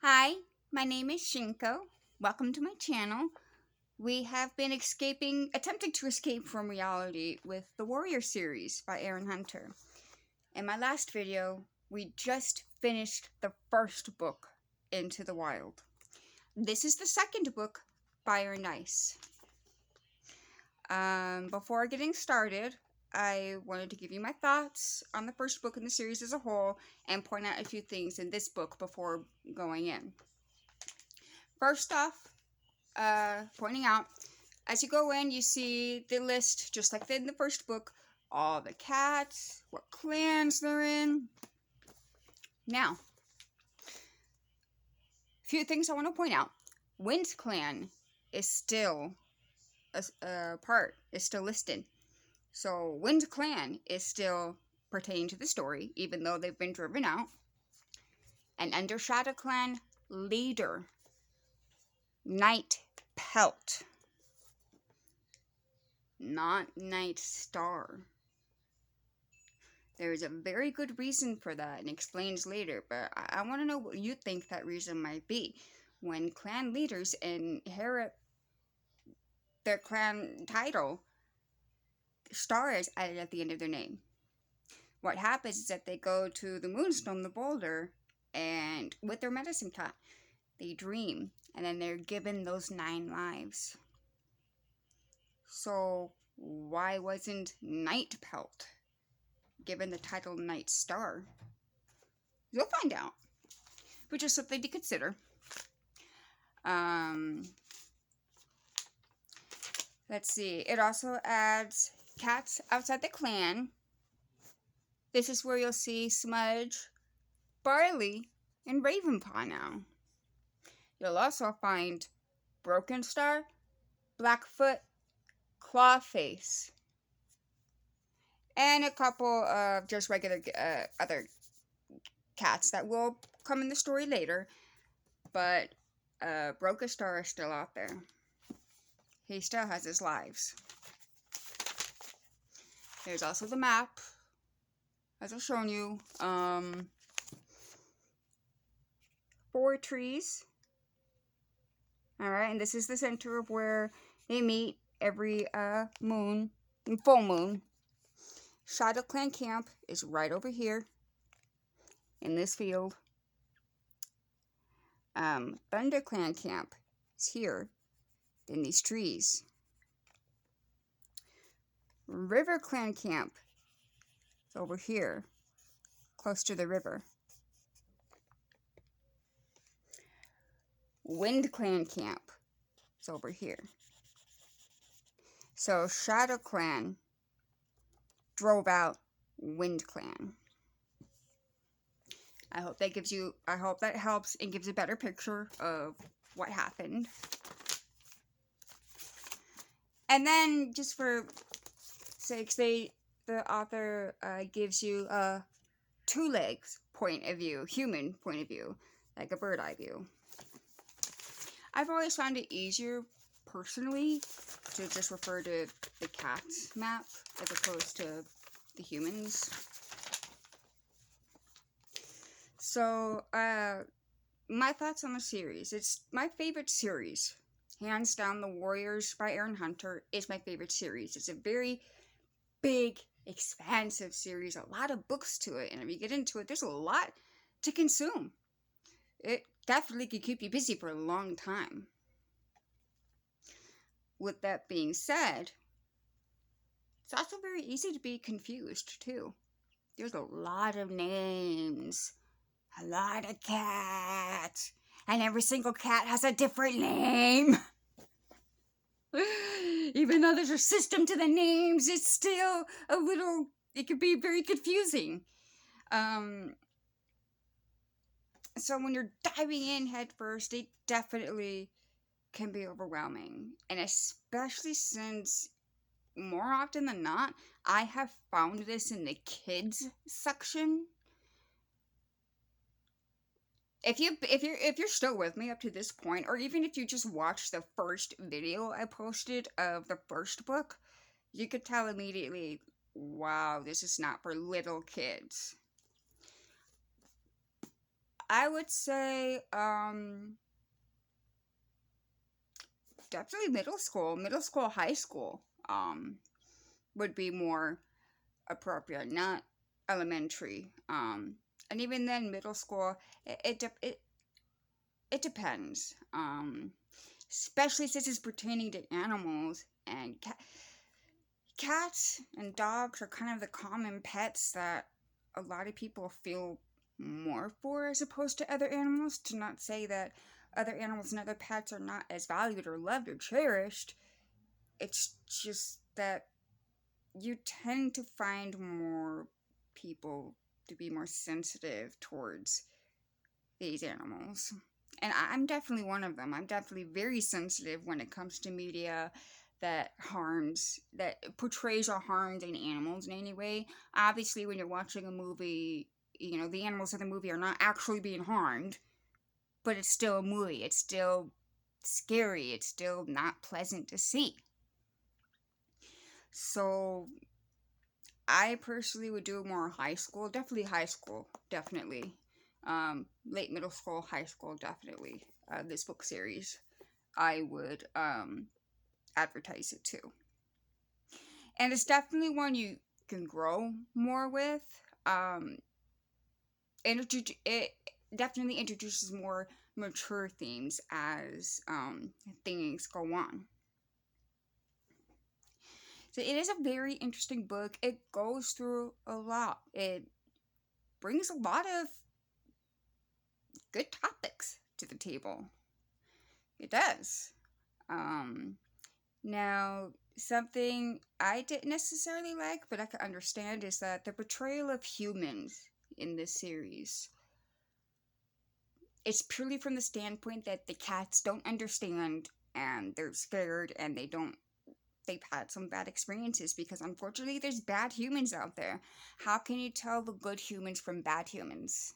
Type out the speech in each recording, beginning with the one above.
Hi, my name is Shinko. Welcome to my channel. We have been attempting to escape from reality with the Warrior series by Aaron Hunter. In my last video, we just finished the first book, Into the Wild. This is the second book, Fire and Ice. Before getting started, I wanted to give you my thoughts on the first book in the series as a whole and point out a few things in this book before going in. First off, pointing out, as you go in, you see the list, just like in the first book, all the cats, what clans they're in. Now, a few things I want to point out. Wind's clan is still is still listed. So Wind's clan is still pertaining to the story, even though they've been driven out. And under Shadow clan leader, Night Pelt, not Night Star. There is a very good reason for that and explains later, but I want to know what you think that reason might be. When clan leaders inherit their clan title, Star is added at the end of their name. What happens is that they go to the Moonstone, the boulder, and with their medicine cat, they dream, and then they're given those 9 lives. So why wasn't Night Pelt given the title Night Star? You'll find out, which is something to consider. Let's see. It also adds cats outside the clan. This is where you'll see Smudge, Barley, and Ravenpaw now. You'll also find Broken Star, Blackfoot, Clawface, and a couple of just regular other cats that will come in the story later. But Broken Star is still out there. He still has his lives. There's also the map, as I've shown you. 4 trees. Alright, and this is the center of where they meet every full moon. Shadow Clan Camp is right over here in this field. Thunder Clan Camp is here in these trees. River Clan Camp is over here, close to the river. Wind Clan Camp is over here. So Shadow Clan drove out Wind Clan. I hope that helps and gives a better picture of what happened. And then, just for sakes, the author gives you a 2 legs point of view, human point of view, like a bird eye view. I've always found it easier, personally, to just refer to the cat's map as opposed to the humans. So, my thoughts on the series. It's my favorite series. Hands down, The Warriors by Aaron Hunter is my favorite series. It's a very big, expansive series. A lot of books to it. And if you get into it, there's a lot to consume. It definitely could keep you busy for a long time. With that being said, it's also very easy to be confused, too. There's a lot of names. A lot of cats. And every single cat has a different name. Even though there's a system to the names, it's still it could be very confusing. So when you're diving in head first, it definitely can be overwhelming. And especially since, more often than not, I have found this in the kids section. If you're still with me up to this point, or even if you just watched the first video I posted of the first book, you could tell immediately, wow, this is not for little kids. I would say definitely middle school, high school would be more appropriate, not elementary. And even then, middle school, it depends. Especially since it's pertaining to animals and cats and dogs are kind of the common pets that a lot of people feel more for as opposed to other animals. To not say that other animals and other pets are not as valued or loved or cherished. It's just that you tend to find more people to be more sensitive towards these animals. And I'm definitely one of them. I'm definitely very sensitive when it comes to media that portrays or harms any animals in any way. Obviously, when you're watching a movie, the animals in the movie are not actually being harmed, but it's still a movie. It's still scary. It's still not pleasant to see. So I personally would do more high school, definitely high school, definitely. Late middle school, high school, definitely. This book series, I would advertise it too. And it's definitely one you can grow more with. It definitely introduces more mature themes as things go on. So it is a very interesting book. It goes through a lot. It brings a lot of good topics to the table. It does. Um, Now, something I didn't necessarily like, but I can understand, is that the portrayal of humans in this series. It's purely from the standpoint that the cats don't understand and they're scared and they've had some bad experiences because unfortunately there's bad humans out there. How can you tell the good humans from bad humans?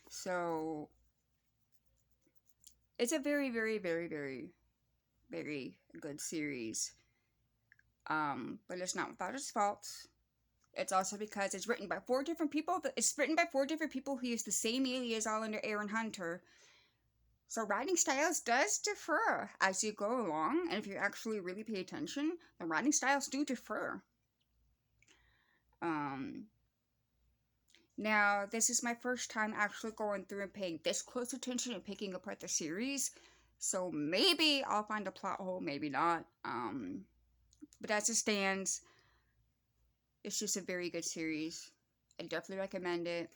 So it's a very, very, very, very, very good series. But it's not without its faults. It's also because it's written by four different people. It's written by four different people who use the same alias all under Aaron Hunter. So writing styles does differ as you go along, and if you actually really pay attention, the writing styles do differ. Um, Now, this is my first time actually going through and paying this close attention and picking apart the series. So maybe I'll find a plot hole, maybe not. But as it stands, it's just a very good series. I definitely recommend it.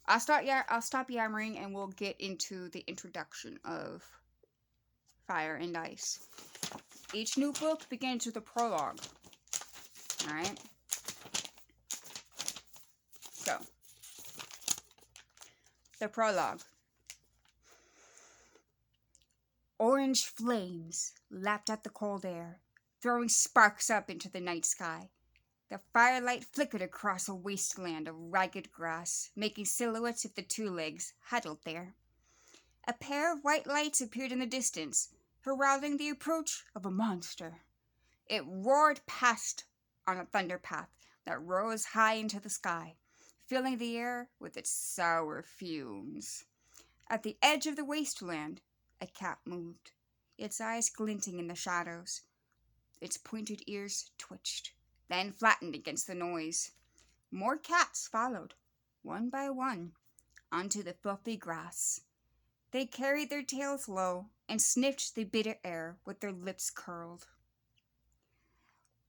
I'll stop yammering and we'll get into the introduction of Fire and Ice. Each new book begins with a prologue. Alright? So, the prologue. Orange flames lapped at the cold air, throwing sparks up into the night sky. The firelight flickered across a wasteland of ragged grass, making silhouettes of the two legs huddled there. A pair of white lights appeared in the distance, heralding the approach of a monster. It roared past on a thunder path that rose high into the sky, filling the air with its sour fumes. At the edge of the wasteland, a cat moved, its eyes glinting in the shadows. Its pointed ears twitched, then flattened against the noise. More cats followed, one by one, onto the filthy grass. They carried their tails low and sniffed the bitter air with their lips curled.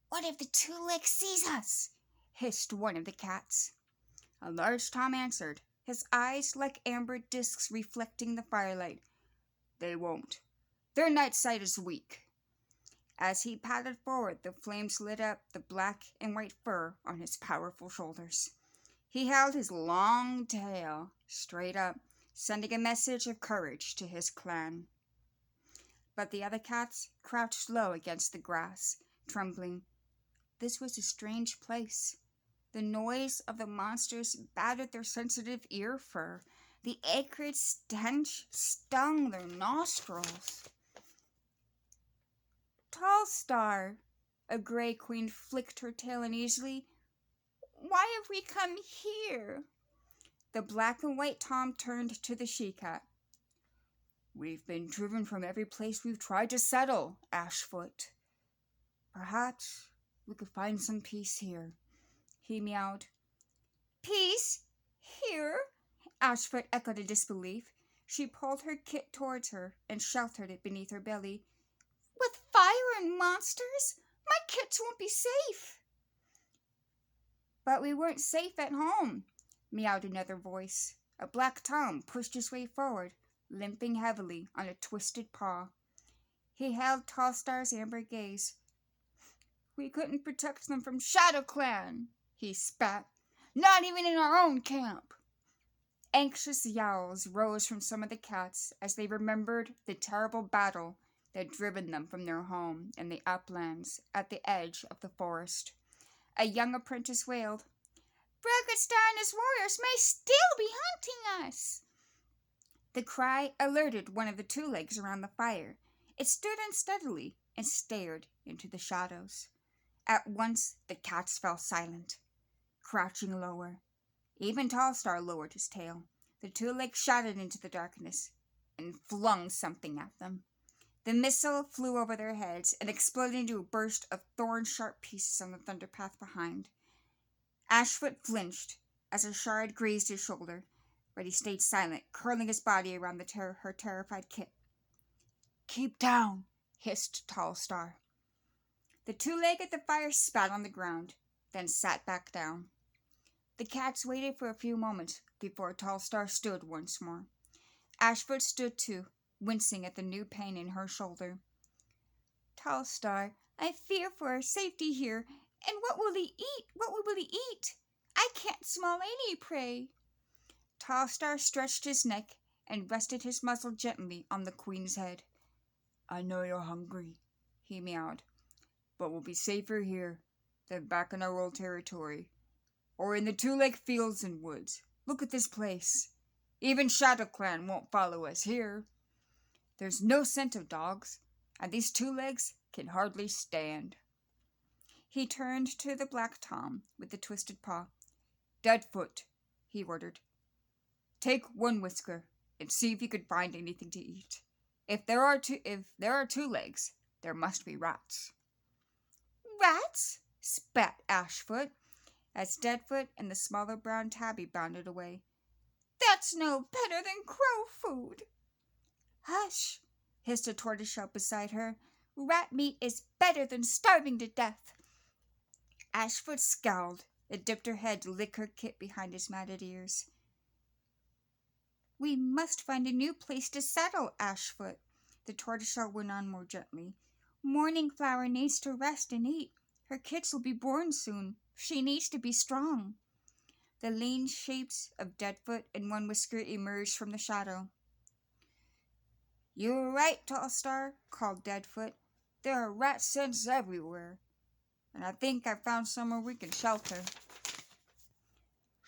"What if the two-legs sees us?" hissed one of the cats. A large Tom answered, his eyes like amber discs reflecting the firelight. "They won't. Their night sight is weak." As he padded forward, the flames lit up the black and white fur on his powerful shoulders. He held his long tail straight up, sending a message of courage to his clan. But the other cats crouched low against the grass, trembling. This was a strange place. The noise of the monsters battered their sensitive ear fur. The acrid stench stung their nostrils. "Tall Star," a gray queen flicked her tail uneasily. Why have we come here? The black and white Tom turned to the she-cat. We've been driven from every place we've tried to settle, Ashfoot. Perhaps we could find some peace here, he meowed. Peace? Here? Ashfoot echoed in disbelief. She pulled her kit towards her and sheltered it beneath her belly. With fire and monsters? My kits won't be safe. But we weren't safe at home, meowed another voice. A black Tom pushed his way forward, limping heavily on a twisted paw. He held Tall Star's amber gaze. We couldn't protect them from Shadow Clan, he spat. Not even in our own camp. Anxious yowls rose from some of the cats as they remembered the terrible battle that had driven them from their home in the uplands at the edge of the forest. A young apprentice wailed, Bruggarstar and his warriors may still be hunting us. The cry alerted one of the two legs around the fire. It stood unsteadily and stared into the shadows. At once the cats fell silent, crouching lower. Even Tall Star lowered his tail. The two legs shouted into the darkness and flung something at them. The missile flew over their heads and exploded into a burst of thorn-sharp pieces on the thunder path behind. Ashfoot flinched as a shard grazed his shoulder, but he stayed silent, curling his body around her terrified kit. Keep down, hissed Tall Star. The two-leg at the fire spat on the ground, then sat back down. The cats waited for a few moments before Tall Star stood once more. Ashfoot stood too, wincing at the new pain in her shoulder. Tall Star, I fear for our safety here. And what will he eat? What will he eat? I can't smell any prey. Tall Star stretched his neck and rested his muzzle gently on the queen's head. I know you're hungry, he meowed, but we'll be safer here than back in our old territory, or in the two-leg fields and woods. Look at this place. Even Shadow Clan won't follow us here. There's no scent of dogs, and these two legs can hardly stand. He turned to the black Tom with the twisted paw. Deadfoot, he ordered. Take one whisker and see if you can find anything to eat. If there are two legs, there must be rats. Rats? Spat Ashfoot, as Deadfoot and the smaller brown tabby bounded away. That's no better than crow food. Hush, hissed a tortoiseshell beside her. Rat meat is better than starving to death. Ashfoot scowled and dipped her head to lick her kit behind his matted ears. We must find a new place to settle, Ashfoot, the tortoiseshell went on more gently. Morning Flower needs to rest and eat. Her kits will be born soon. She needs to be strong. The lean shapes of Deadfoot and One Whisker emerged from the shadow. You're right, Tall Star, called Deadfoot. There are rat scents everywhere, and I think I found somewhere we can shelter.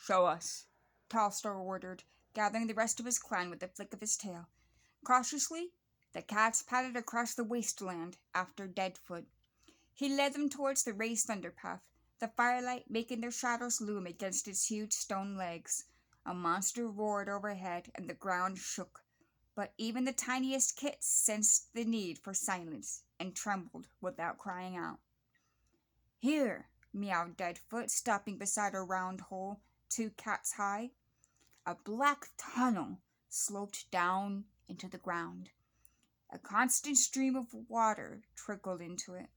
Show us, Tall Star ordered, gathering the rest of his clan with a flick of his tail. Cautiously, the cats padded across the wasteland after Deadfoot. He led them towards the raised thunder path, the firelight making their shadows loom against its huge stone legs. A monster roared overhead, and the ground shook. But even the tiniest kits sensed the need for silence and trembled without crying out. Here, meowed Deadfoot, stopping beside a round hole 2 cats high. A black tunnel sloped down into the ground. A constant stream of water trickled into it.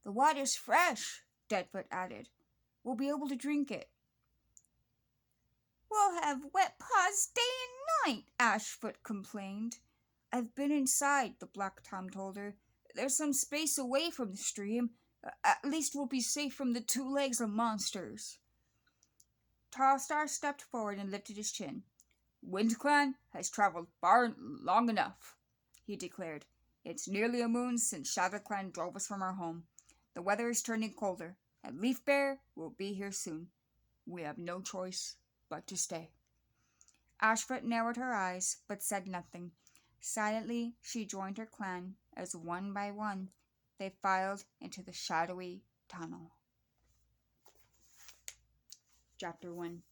The water's fresh, Deadfoot added. We'll be able to drink it. We'll have wet paws day and night, Ashfoot complained. I've been inside, the black Tom told her. There's some space away from the stream. At least we'll be safe from the two legs of monsters. Tall Star stepped forward and lifted his chin. Wind Clan has traveled far long enough, he declared. It's nearly a moon since Shadow Clan drove us from our home. The weather is turning colder, and Leaf Bear will be here soon. We have no choice but to stay. Ashfoot narrowed her eyes, but said nothing. Silently, she joined her clan as one by one they filed into the shadowy tunnel. chapter 1.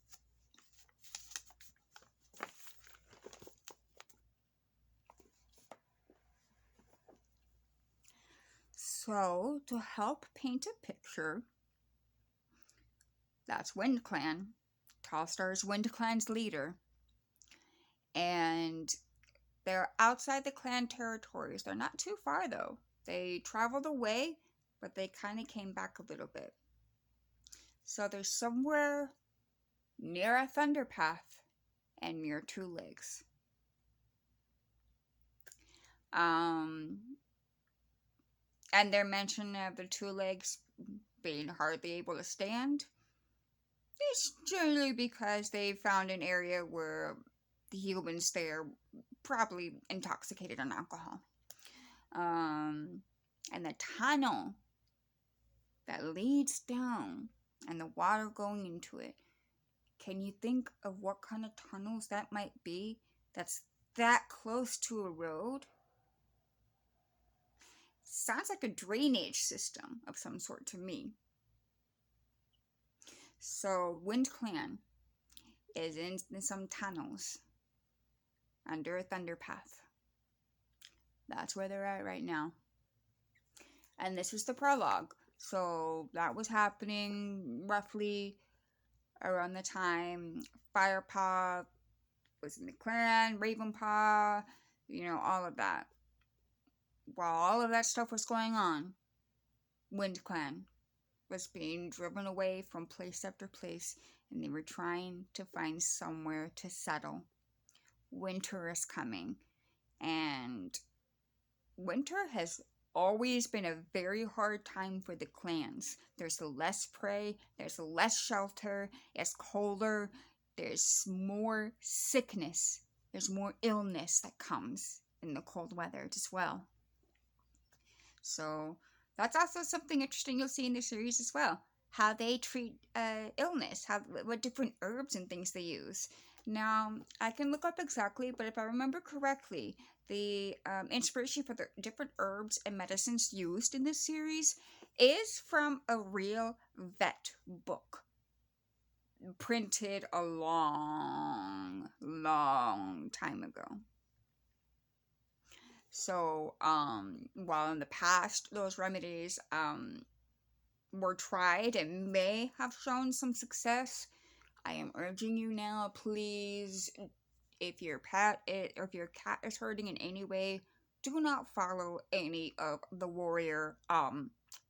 So, to help paint a picture, that's Wind Clan. Tallstar is Wind Clan's leader. And they're outside the clan territories. They're not too far, though. They traveled away, but they kind of came back a little bit. So they're somewhere near a thunder path and near two legs. And their mention of the two legs being hardly able to stand is generally because they found an area where the humans there probably intoxicated on alcohol. And the tunnel that leads down and the water going into it. Can you think of what kind of tunnels that might be that's that close to a road? Sounds like a drainage system of some sort to me. So Wind Clan is in some tunnels under a thunder path. That's where they're at right now. And this was the prologue. So that was happening roughly around the time Firepaw was in the clan, Ravenpaw, all of that. While all of that stuff was going on, Wind Clan was being driven away from place after place, and they were trying to find somewhere to settle. Winter is coming, and winter has always been a very hard time for the clans. There's less prey, there's less shelter, it's colder, there's more sickness, there's more illness that comes in the cold weather as well. So that's also something interesting you'll see in the series as well. How they treat illness, what different herbs and things they use. Now, I can look up exactly, but if I remember correctly, the inspiration for the different herbs and medicines used in this series is from a real vet book printed a long time ago. So, while in the past those remedies were tried and may have shown some success, I am urging you now, please, if your cat is hurting in any way, do not follow any of the warrior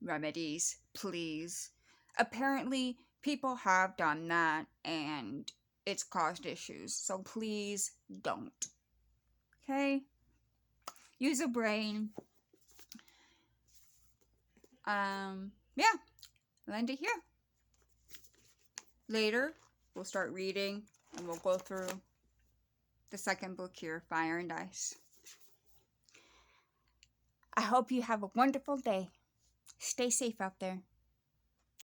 remedies, please. Apparently, people have done that and it's caused issues, so please don't. Okay? Use a brain. Yeah, I'll end it here. Later, we'll start reading and we'll go through the second book here, Fire and Ice. I hope you have a wonderful day. Stay safe out there.